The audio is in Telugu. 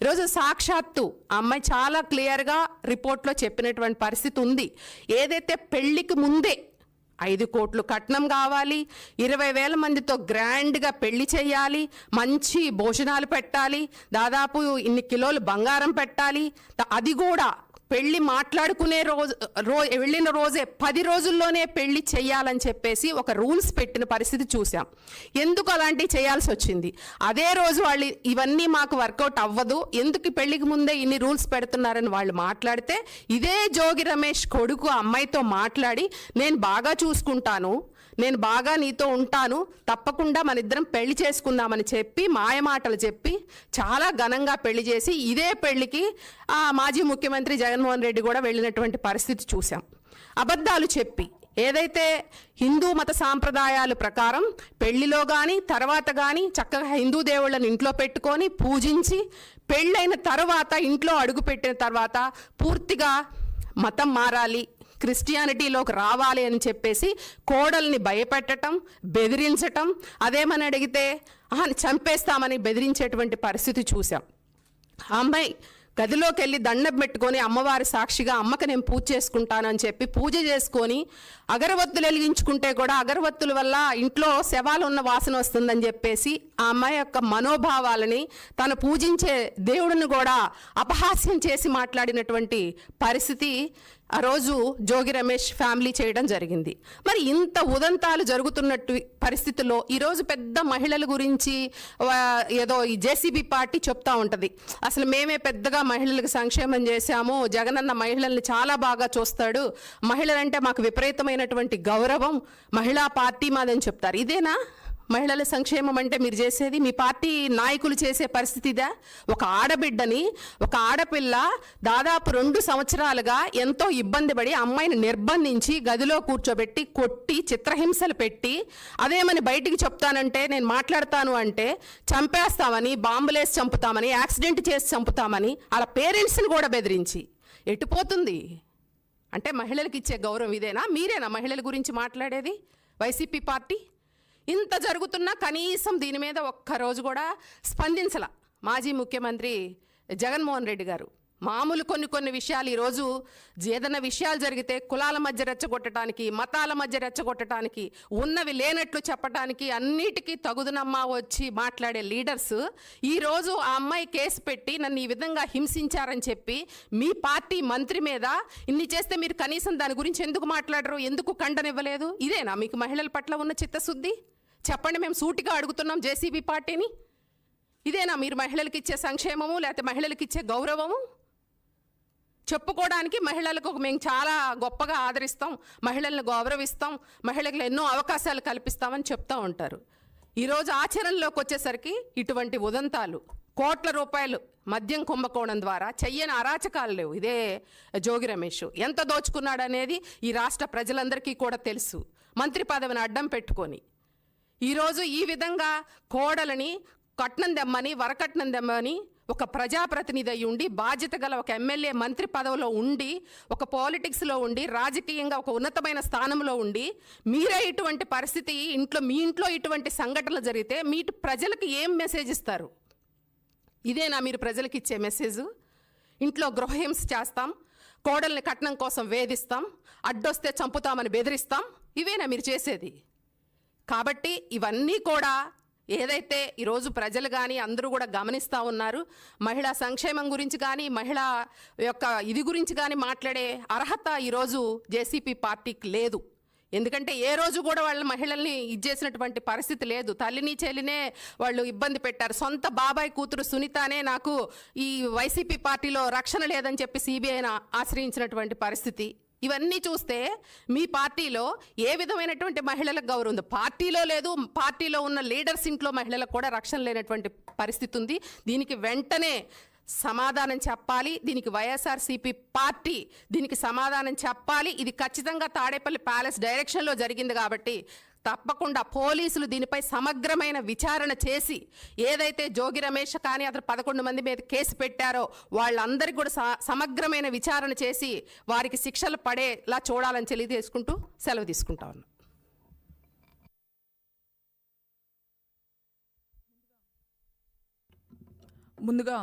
ఈరోజు సాక్షాత్తు ఆ అమ్మాయి చాలా క్లియర్గా రిపోర్ట్లో చెప్పినటువంటి పరిస్థితి ఉంది. ఏదైతే పెళ్లికి ముందే 5 కోట్లు కట్నం కావాలి, 20,000 మందితో గ్రాండ్గా పెళ్లి చేయాలి, మంచి భోజనాలు పెట్టాలి, దాదాపు ఇన్ని కిలోలు బంగారం పెట్టాలి, అది కూడా పెళ్లి మాట్లాడుకునే వెళ్ళిన రోజే 10 రోజుల్లోనే పెళ్లి చేయాలని చెప్పేసి ఒక రూల్స్ పెట్టిన పరిస్థితి చూసాం. ఎందుకు అలాంటివి చేయాల్సి వచ్చింది? అదే రోజు వాళ్ళు ఇవన్నీ మాకు వర్కౌట్ అవ్వదు, ఎందుకు పెళ్లికి ముందే ఇన్ని రూల్స్ పెడుతున్నారని వాళ్ళు మాట్లాడితే, ఇదే జోగి రమేష్ కొడుకు అమ్మాయితో మాట్లాడి నేను బాగా చూసుకుంటాను, నేను బాగా నీతో ఉంటాను, తప్పకుండా మన ఇద్దరం పెళ్లి చేసుకుందామని చెప్పి మాయమాటలు చెప్పి చాలా ఘనంగా పెళ్లి చేసి ఇదే పెళ్లికి మాజీ ముఖ్యమంత్రి జగన్మోహన్ రెడ్డి కూడా వెళ్ళినటువంటి పరిస్థితి చూసాం. అబద్ధాలు చెప్పి ఏదైతే హిందూ మత సాంప్రదాయాల ప్రకారం పెళ్లిలో కానీ తర్వాత కానీ చక్కగా హిందూ దేవుళ్ళని ఇంట్లో పెట్టుకొని పూజించి పెళ్ళైన తర్వాత ఇంట్లో అడుగుపెట్టిన తర్వాత పూర్తిగా మతం మారాలి, క్రిస్టియానిటీలోకి రావాలి అని చెప్పేసి కోడల్ని భయపెట్టడం, బెదిరించటం, అదేమని అడిగితే చంపేస్తామని బెదిరించేటువంటి పరిస్థితి చూసాం. ఆ అమ్మాయి గదిలోకి వెళ్ళి దండం పెట్టుకొని అమ్మవారి సాక్షిగా అమ్మకి నేను పూజ చేసుకుంటానని చెప్పి పూజ చేసుకొని అగరవత్తులు వెలిగించుకుంటే కూడా అగరవత్తుల వల్ల ఇంట్లో శవాలు ఉన్న వాసన వస్తుందని చెప్పేసి ఆ అమ్మాయి యొక్క మనోభావాలని తను పూజించే దేవుడిని కూడా అపహాస్యం చేసి మాట్లాడినటువంటి పరిస్థితి ఆ రోజు జోగి రమేష్ ఫ్యామిలీ చేయడం జరిగింది. మరి ఇంత ఉదంతాలు జరుగుతున్నట్టు పరిస్థితుల్లో ఈరోజు పెద్ద మహిళల గురించి ఏదో ఈ జేసీబీ పార్టీ చెప్తా ఉంటుంది, అసలు మేమే పెద్దగా మహిళలకు సంక్షేమం చేశాము, జగనన్న మహిళల్ని చాలా బాగా చూస్తాడు, మహిళలంటే మాకు విపరీతమైనటువంటి గౌరవం, మహిళా పార్టీ మాదని చెప్తారు. ఇదేనా మహిళల సంక్షేమం అంటే మీరు చేసేది? మీ పార్టీ నాయకులు చేసే పరిస్థితి ఇదా? ఒక ఆడబిడ్డని, ఒక ఆడపిల్ల దాదాపు 2 సంవత్సరాలుగా ఎంతో ఇబ్బంది పడి అమ్మాయిని నిర్బంధించి గదిలో కూర్చోబెట్టి కొట్టి చిత్రహింసలు పెట్టి అదేమని బయటికి చెప్తానంటే నేను మాట్లాడతాను అంటే చంపేస్తామని, బాంబులేసి చంపుతామని, యాక్సిడెంట్ చేసి చంపుతామని వాళ్ళ పేరెంట్స్ని కూడా బెదిరించి ఎటుపోతుంది? అంటే మహిళలకు ఇచ్చే గౌరవం ఇదేనా? మీరేనా మహిళల గురించి మాట్లాడేది? వైసీపీ పార్టీ ఇంత జరుగుతున్నా కనీసం దీని మీద ఒక్కరోజు కూడా స్పందించల మాజీ ముఖ్యమంత్రి జగన్మోహన్ రెడ్డి గారు. మామూలు కొన్ని విషయాలు ఈరోజు ఏదైనా విషయాలు జరిగితే కులాల మధ్య రెచ్చగొట్టడానికి, మతాల మధ్య రెచ్చగొట్టడానికి, ఉన్నవి లేనట్లు చెప్పడానికి అన్నిటికీ తగుదునమ్మా వచ్చి మాట్లాడే లీడర్స్ ఈరోజు ఆ అమ్మాయి కేసు పెట్టి నన్ను ఈ విధంగా హింసించారని చెప్పి మీ పార్టీ మంత్రి మీద ఇన్ని చేస్తే మీరు కనీసం దాని గురించి ఎందుకు మాట్లాడరు? ఎందుకు ఖండనివ్వలేదు? ఇదేనా మీకు మహిళల పట్ల ఉన్న చిత్తశుద్ధి? చెప్పండి, మేము సూటిగా అడుగుతున్నాం జేసీబీ పార్టీని. ఇదేనా మీరు మహిళలకు ఇచ్చే సంక్షేమము, లేకపోతే మహిళలకు ఇచ్చే గౌరవము? చెప్పుకోవడానికి మహిళలకు మేము చాలా గొప్పగా ఆదరిస్తాం, మహిళలను గౌరవిస్తాం, మహిళలకు ఎన్నో అవకాశాలు కల్పిస్తామని చెప్తూ ఉంటారు. ఈరోజు ఆచరణలోకి వచ్చేసరికి ఇటువంటి ఉదంతాలు, కోట్ల రూపాయలు మద్యం కుంభకోణం ద్వారా చెయ్యని అరాచకాలు లేవు. ఇదే జోగి రమేష్ ఎంత దోచుకున్నాడనేది ఈ రాష్ట్ర ప్రజలందరికీ కూడా తెలుసు. మంత్రి పదవిని అడ్డం పెట్టుకొని ఈరోజు ఈ విధంగా కోడలని కట్నం దెమ్మని, వరకట్నం దెమ్మని ఒక ప్రజాప్రతినిధి అయి ఉండి, బాధ్యత గల ఒక ఎమ్మెల్యే మంత్రి పదవిలో ఉండి, ఒక పాలిటిక్స్లో ఉండి, రాజకీయంగా ఒక ఉన్నతమైన స్థానంలో ఉండి మీరే ఇటువంటి పరిస్థితి మీ ఇంట్లో ఇటువంటి సంఘటనలు జరిగితే మీ ప్రజలకు ఏం మెసేజ్ ఇస్తారు? ఇదేనా మీరు ప్రజలకు ఇచ్చే మెసేజ్? ఇంట్లో గృహహింస చేస్తాం, కోడల్ని కట్నం కోసం వేధిస్తాం, అడ్డొస్తే చంపుతామని బెదిరిస్తాం, ఇవేనా మీరు చేసేది? కాబట్టి ఇవన్నీ కూడా ఏదైతే ఈరోజు ప్రజలు కానీ అందరూ కూడా గమనిస్తూ ఉన్నారు. మహిళా సంక్షేమం గురించి కానీ, మహిళా యొక్క ఇది గురించి కానీ మాట్లాడే అర్హత ఈరోజు జేసీపీ పార్టీకి లేదు. ఎందుకంటే ఏ రోజు కూడా వాళ్ళ మహిళల్ని ఇచ్చేసినటువంటి పరిస్థితి లేదు. తల్లిని చెల్లినే వాళ్ళు ఇబ్బంది పెట్టారు. సొంత బాబాయ్ కూతురు సునీతనే నాకు ఈ వైసీపీ పార్టీలో రక్షణ లేదని చెప్పి సిబిఐని ఆశ్రయించినటువంటి పరిస్థితి. ఇవన్నీ చూస్తే మీ పార్టీలో ఏ విధమైనటువంటి మహిళలకు గౌరవం ఉంది? పార్టీలో లేదు. పార్టీలో ఉన్న లీడర్స్ ఇంట్లో మహిళలకు కూడా రక్షణ లేనటువంటి పరిస్థితి ఉంది. దీనికి వెంటనే సమాధానం చెప్పాలి. దీనికి వైఎస్ఆర్సీపీ పార్టీ దీనికి సమాధానం చెప్పాలి. ఇది ఖచ్చితంగా తాడేపల్లి ప్యాలెస్ డైరెక్షన్లో జరిగింది కాబట్టి తప్పకుండా పోలీసులు దీనిపై సమగ్రమైన విచారణ చేసి ఏదైతే జోగి రమేష్ కానీ అతను 11 మంది మీద కేసు పెట్టారో వాళ్ళందరికీ కూడా సమగ్రమైన విచారణ చేసి వారికి శిక్షలు పడేలా చూడాలని తెలియజేసుకుంటూ సెలవు తీసుకుంటా ఉన్నాం. ముందుగా